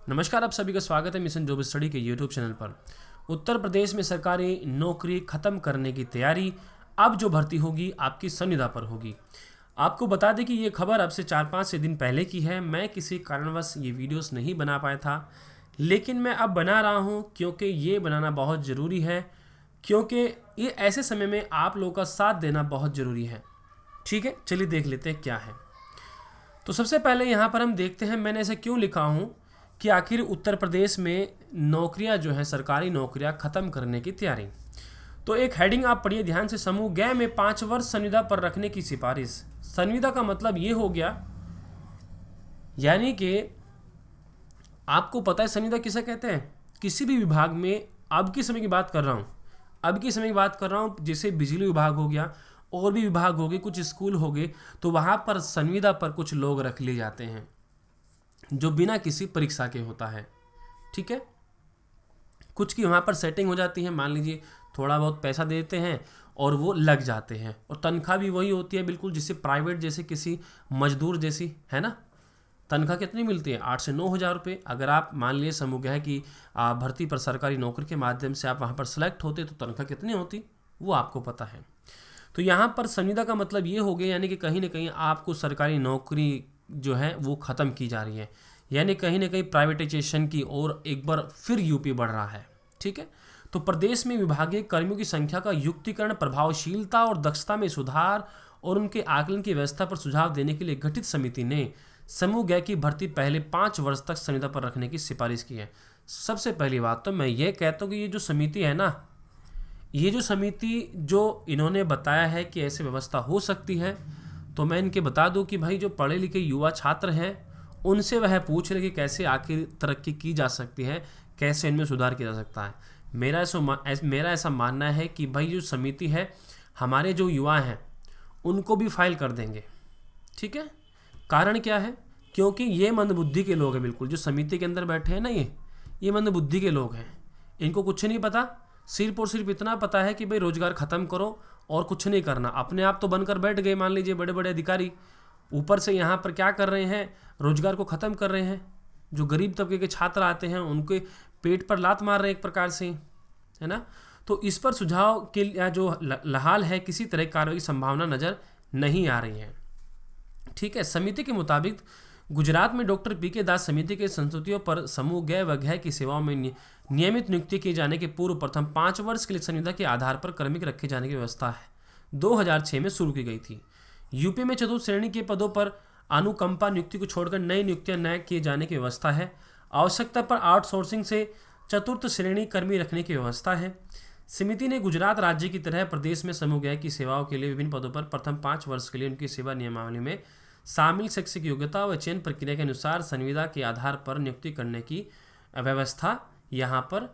नमस्कार, आप सभी का स्वागत है मिशन जॉब स्टडी के यूट्यूब चैनल पर। उत्तर प्रदेश में सरकारी नौकरी खत्म करने की तैयारी। अब जो भर्ती होगी आपकी संविदा पर होगी। आपको बता दें कि ये खबर अब से 4-5 दिन पहले की है। मैं किसी कारणवश ये वीडियोस नहीं बना पाया था, लेकिन मैं अब बना रहा हूँ क्योंकि ये बनाना बहुत ज़रूरी है, क्योंकि ये ऐसे समय में आप लोगों का साथ देना बहुत ज़रूरी है। ठीक है, चलिए देख लेते हैं क्या है। तो सबसे पहले यहाँ पर हम देखते हैं मैंने ऐसे क्यों लिखा हूँ कि आखिर उत्तर प्रदेश में नौकरियाँ जो हैं, सरकारी नौकरियाँ ख़त्म करने की तैयारी। तो एक हेडिंग आप पढ़िए ध्यान से। समूह ग में 5 वर्ष संविदा पर रखने की सिफारिश। संविदा का मतलब ये हो गया, यानी कि आपको पता है संविदा किसे कहते हैं। किसी भी विभाग में, अब के समय की बात कर रहा हूँ, जैसे बिजली विभाग हो गया और भी विभाग हो गए, कुछ स्कूल हो गए, तो वहाँ पर संविदा पर कुछ लोग रख लिए जाते हैं जो बिना किसी परीक्षा के होता है। ठीक है, कुछ की वहाँ पर सेटिंग हो जाती है, मान लीजिए थोड़ा बहुत पैसा देते हैं और वो लग जाते हैं, और तनख्वाह भी वही होती है बिल्कुल जैसे प्राइवेट, जैसे किसी मजदूर जैसी, है ना। तनख्वाह कितनी मिलती है? 8 से 9 हज़ार रुपये। अगर आप मान लिए समूह है कि भर्ती पर सरकारी नौकरी के माध्यम से आप वहाँ पर सेलेक्ट होते तो तनख्वाह कितनी होती वो आपको पता है। तो यहाँ पर संविदा का मतलब ये हो गया, यानी कि कहीं ना कहीं आपको सरकारी नौकरी जो है वो ख़त्म की जा रही है, यानी कहीं ना कहीं प्राइवेटाइजेशन की ओर एक बार फिर यूपी बढ़ रहा है। ठीक है, तो प्रदेश में विभागीय कर्मियों की संख्या का युक्तिकरण, प्रभावशीलता और दक्षता में सुधार और उनके आकलन की व्यवस्था पर सुझाव देने के लिए गठित समिति ने समूह ग की भर्ती पहले 5 वर्ष तक संविदा पर रखने की सिफारिश की है। सबसे पहली बात तो मैं ये कहता हूँ कि ये जो समिति है ना, ये जो समिति जो इन्होंने बताया है कि ऐसे व्यवस्था हो सकती है, तो मैं इनके बता दूं कि भाई जो पढ़े लिखे युवा छात्र हैं उनसे वह पूछ रहे कि कैसे आखिर तरक्की की जा सकती है, कैसे इनमें सुधार किया जा सकता है। मेरा ऐसा मानना है कि भाई जो समिति है, हमारे जो युवा हैं उनको भी फाइल कर देंगे। ठीक है, कारण क्या है? क्योंकि ये मंदबुद्धि के लोग हैं, बिल्कुल जो समिति के अंदर बैठे हैं ना, ये मंदबुद्धि के लोग हैं। इनको कुछ नहीं पता, सिर्फ और सिर्फ इतना पता है कि भाई रोजगार ख़त्म करो और कुछ नहीं करना। अपने आप तो बनकर बैठ गए, मान लीजिए बड़े बड़े अधिकारी, ऊपर से यहाँ पर क्या कर रहे हैं, रोजगार को ख़त्म कर रहे हैं। जो गरीब तबके के छात्र आते हैं उनके पेट पर लात मार रहे हैं एक प्रकार से, है ना। तो इस पर सुझाव के जो लहाल है, किसी तरह की कार्रवाई की संभावना नज़र नहीं आ रही है। ठीक है, समिति के मुताबिक गुजरात में डॉक्टर पी.के. दास समिति के संस्तुतियों पर समूह ग व घ की सेवाओं में नियमित नियुक्ति किए जाने के पूर्व प्रथम 5 वर्ष के लिए संविदा के आधार पर कर्मिक रखे जाने की व्यवस्था है 2006 में शुरू की गई थी। यूपी में चतुर्थ श्रेणी के पदों पर अनुकंपा नियुक्ति को छोड़कर नई नियुक्तियां न किए जाने की व्यवस्था है। आवश्यकता पर आउटसोर्सिंग से चतुर्थ श्रेणी कर्मी रखने की व्यवस्था है। समिति ने गुजरात राज्य की तरह प्रदेश में समूह ग की सेवाओं के लिए विभिन्न पदों पर प्रथम 5 वर्ष के लिए उनकी सेवा नियमावली में शामिल शैक्षिक योग्यता व चयन प्रक्रिया के अनुसार संविदा के आधार पर नियुक्ति करने की व्यवस्था यहाँ पर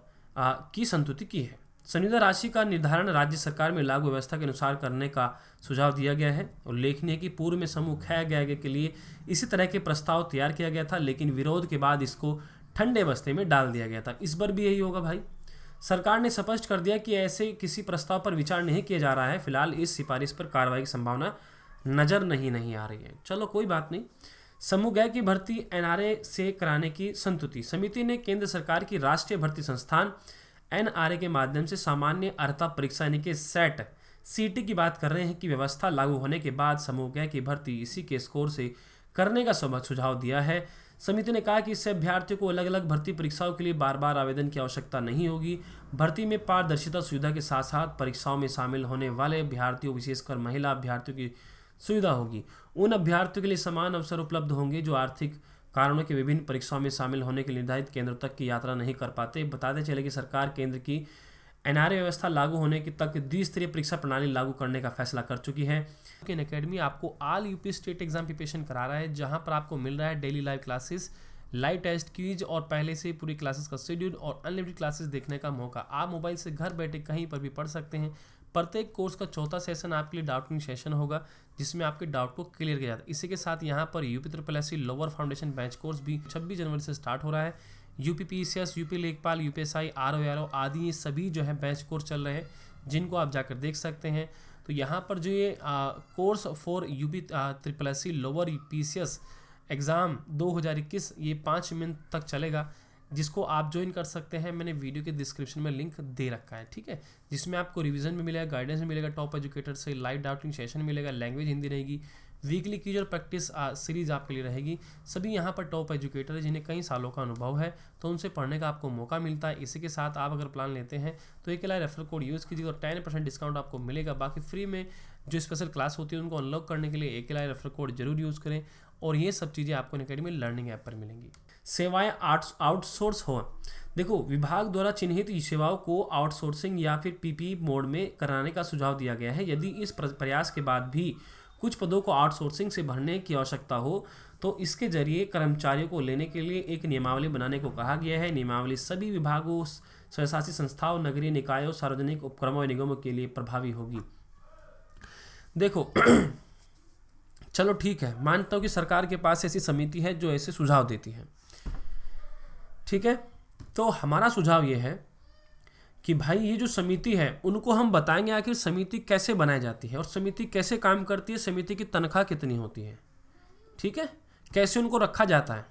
की संतुति की है। संविदा राशि का निर्धारण राज्य सरकार में लागू व्यवस्था के अनुसार करने का सुझाव दिया गया है। उल्लेखनीय कि पूर्व में समूह ख ग के लिए इसी तरह के प्रस्ताव तैयार किया गया था, लेकिन विरोध के बाद इसको ठंडे बस्ते में डाल दिया गया था। इस बार भी यही होगा भाई। सरकार ने स्पष्ट कर दिया कि ऐसे किसी प्रस्ताव पर विचार नहीं किया जा रहा है। फिलहाल इस सिफारिश पर कार्रवाई की संभावना नज़र नहीं आ रही है। चलो कोई बात नहीं। समूह ग की भर्ती एनआरए से कराने की संतुति। समिति ने केंद्र सरकार की राष्ट्रीय भर्ती संस्थान एनआरए के माध्यम से सामान्य अर्हता परीक्षा यानी कि सेट सीटी की बात कर रहे हैं कि व्यवस्था लागू होने के बाद समूह ग की भर्ती इसी के स्कोर से करने का सुझाव दिया है। समिति ने कहा कि इससे अभ्यर्थियों को अलग अलग भर्ती परीक्षाओं के लिए बार बार आवेदन की आवश्यकता नहीं होगी। भर्ती में पारदर्शिता सुविधा के साथ साथ परीक्षाओं में शामिल होने वाले अभ्यर्थियों, विशेषकर महिला अभ्यर्थियों की सुविधा होगी। उन अभ्यर्थियों के लिए समान अवसर उपलब्ध होंगे जो आर्थिक कारणों के विभिन्न परीक्षाओं में शामिल होने के निर्धारित केंद्रों तक की यात्रा नहीं कर पाते। बताते चले कि सरकार केंद्र की एनआरए व्यवस्था लागू होने की तक द्विस्तरीय परीक्षा प्रणाली लागू करने का फैसला कर चुकी है। अकेडमी आपको all UP state exam preparation करा रहा है, जहां पर आपको मिल रहा है daily live classes, live test, quiz और पहले से पूरी क्लासेस का शेड्यूल और अनलिमिटेड क्लासेस देखने का मौका। आप मोबाइल से घर बैठे कहीं पर भी पढ़ सकते हैं। प्रत्येक कोर्स का चौथा सेशन आपके लिए डाउटिंग सेशन होगा, जिसमें आपके डाउट को क्लियर किया जाता है। इसी के साथ यहाँ पर UP SSC lower foundation batch course भी 26 जनवरी से स्टार्ट हो रहा है। यूपी PCS, यूपी लेखपाल, यूपीएसआई, RO आदि ये सभी जो है बैच कोर्स चल रहे हैं, जिनको आप जाकर देख सकते हैं। तो यहाँ पर जो ये course for UP SSC lower PCS exam 2021 ये 5 मिनट तक चलेगा, जिसको आप ज्वाइन कर सकते हैं। मैंने वीडियो के डिस्क्रिप्शन में लिंक दे रखा है, ठीक है, जिसमें आपको रिवीजन भी मिलेगा, गाइडेंस भी मिलेगा, टॉप एजुकेटर से लाइव डाउटिंग सेशन मिलेगा, लैंग्वेज हिंदी रहेगी, वीकली क्विज और प्रैक्टिस सीरीज़ आपके लिए रहेगी। सभी यहाँ पर टॉप एजुकेटर है जिन्हें कई सालों का अनुभव है, तो उनसे पढ़ने का आपको मौका मिलता है। इसी के साथ आप अगर प्लान लेते हैं तो एक रेफरल कोड यूज़ कीजिए और 10% डिस्काउंट आपको मिलेगा। बाकी फ्री में जो स्पेशल क्लास होती है उनको अनलॉक करने के लिए एक रेफरल कोड जरूर यूज़ करें, और ये सब चीज़ें आपको अनअकैडमी लर्निंग ऐप पर मिलेंगी। सेवाएं आउटसोर्स हो, देखो विभाग द्वारा चिन्हित सेवाओं को आउटसोर्सिंग या फिर पीपीई मोड में कराने का सुझाव दिया गया है। यदि इस प्रयास के बाद भी कुछ पदों को आउटसोर्सिंग से भरने की आवश्यकता हो तो इसके जरिए कर्मचारियों को लेने के लिए एक नियमावली बनाने को कहा गया है। नियमावली सभी विभागों, स्वशासी संस्थाओं, नगरीय निकायों, सार्वजनिक उपक्रमों और निगमों के लिए प्रभावी होगी। देखो चलो ठीक है, मानता हूँ कि सरकार के पास ऐसी समिति है जो ऐसे सुझाव देती है, ठीक है, तो हमारा सुझाव ये है कि भाई ये जो समिति है उनको हम बताएंगे आखिर समिति कैसे बनाई जाती है और समिति कैसे काम करती है, समिति की तनख्वाह कितनी होती है, ठीक है, कैसे उनको रखा जाता है।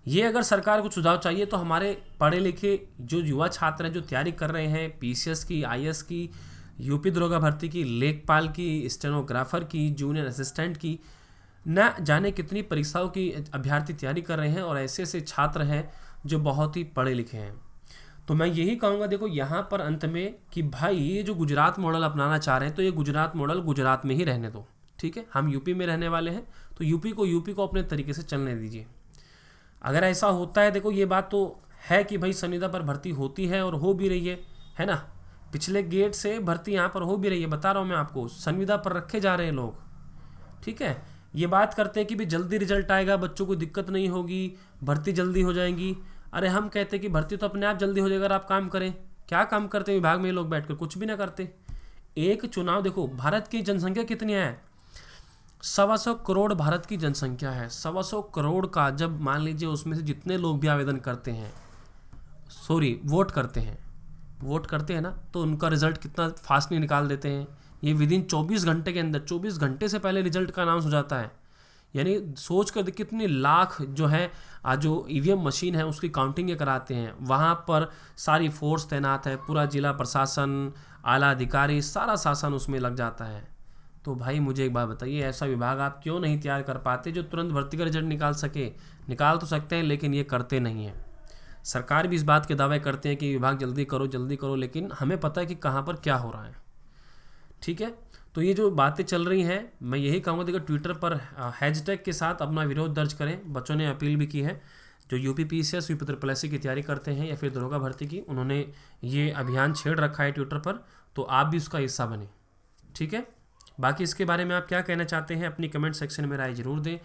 ये अगर सरकार को सुझाव चाहिए तो हमारे पढ़े लिखे जो युवा छात्र हैं जो तैयारी कर रहे हैं पीसीएस की, आईएएस की, यूपी दरोगा भर्ती की, लेखपाल की, स्टेनोग्राफर की, जूनियर असिस्टेंट की, न जाने कितनी परीक्षाओं की अभ्यर्थी तैयारी कर रहे हैं और ऐसे ऐसे छात्र हैं जो बहुत ही पढ़े लिखे हैं। तो मैं यही कहूँगा, देखो यहाँ पर अंत में कि भाई ये जो गुजरात मॉडल अपनाना चाह रहे हैं तो ये गुजरात मॉडल गुजरात में ही रहने दो, ठीक है, हम यूपी में रहने वाले हैं तो यूपी को अपने तरीके से चलने दीजिए। अगर ऐसा होता है, देखो ये बात तो है कि भाई संविदा पर भर्ती होती है और हो भी रही है ना, पिछले गेट से भर्ती यहाँ पर हो भी रही है, बता रहा हूँ मैं आपको, संविदा पर रखे जा रहे हैं लोग, ठीक है। ये बात करते हैं कि भाई जल्दी रिजल्ट आएगा, बच्चों को दिक्कत नहीं होगी, भर्ती जल्दी हो जाएगी। अरे हम कहते हैं कि भर्ती तो अपने आप जल्दी हो जाएगा अगर आप काम करें। क्या काम करते हैं विभाग में लोग बैठकर? कुछ भी ना करते। एक चुनाव, देखो भारत की जनसंख्या कितनी है, 125 करोड़ भारत की जनसंख्या है। 125 करोड़ का जब मान लीजिए उसमें से जितने लोग भी आवेदन करते हैं, वोट करते हैं ना, तो उनका रिजल्ट कितना फास्ट नहीं निकाल देते हैं। ये विदिन 24 घंटे के अंदर, 24 घंटे से पहले रिजल्ट का अनाउंस हो जाता है। यानी सोच कर कितने लाख जो है आज जो ईवीएम मशीन है उसकी काउंटिंग कराते हैं, वहाँ पर सारी फोर्स तैनात है, पूरा जिला प्रशासन, आला अधिकारी, सारा शासन उसमें लग जाता है। तो भाई मुझे एक बात बताइए, ऐसा विभाग आप क्यों नहीं तैयार कर पाते जो तुरंत भर्ती का रिजल्ट निकाल सके? निकाल तो सकते हैं लेकिन ये करते नहीं हैं। सरकार भी इस बात के दावे करते हैं कि विभाग जल्दी करो, लेकिन हमें पता है कि कहाँ पर क्या हो रहा है, ठीक है। तो ये जो बातें चल रही हैं, मैं यही कहूँगा, देखो ट्विटर पर हैशटैग के साथ अपना विरोध दर्ज करें। बच्चों ने अपील भी की है जो यूपी पीसीएस, यूपी SSSC की तैयारी करते हैं या फिर दरोगा भर्ती की, उन्होंने ये अभियान छेड़ रखा है ट्विटर पर, तो आप भी उसका हिस्सा बने, ठीक है। बाकी इसके बारे में आप क्या कहना चाहते हैं अपनी कमेंट सेक्शन में राय जरूर दें।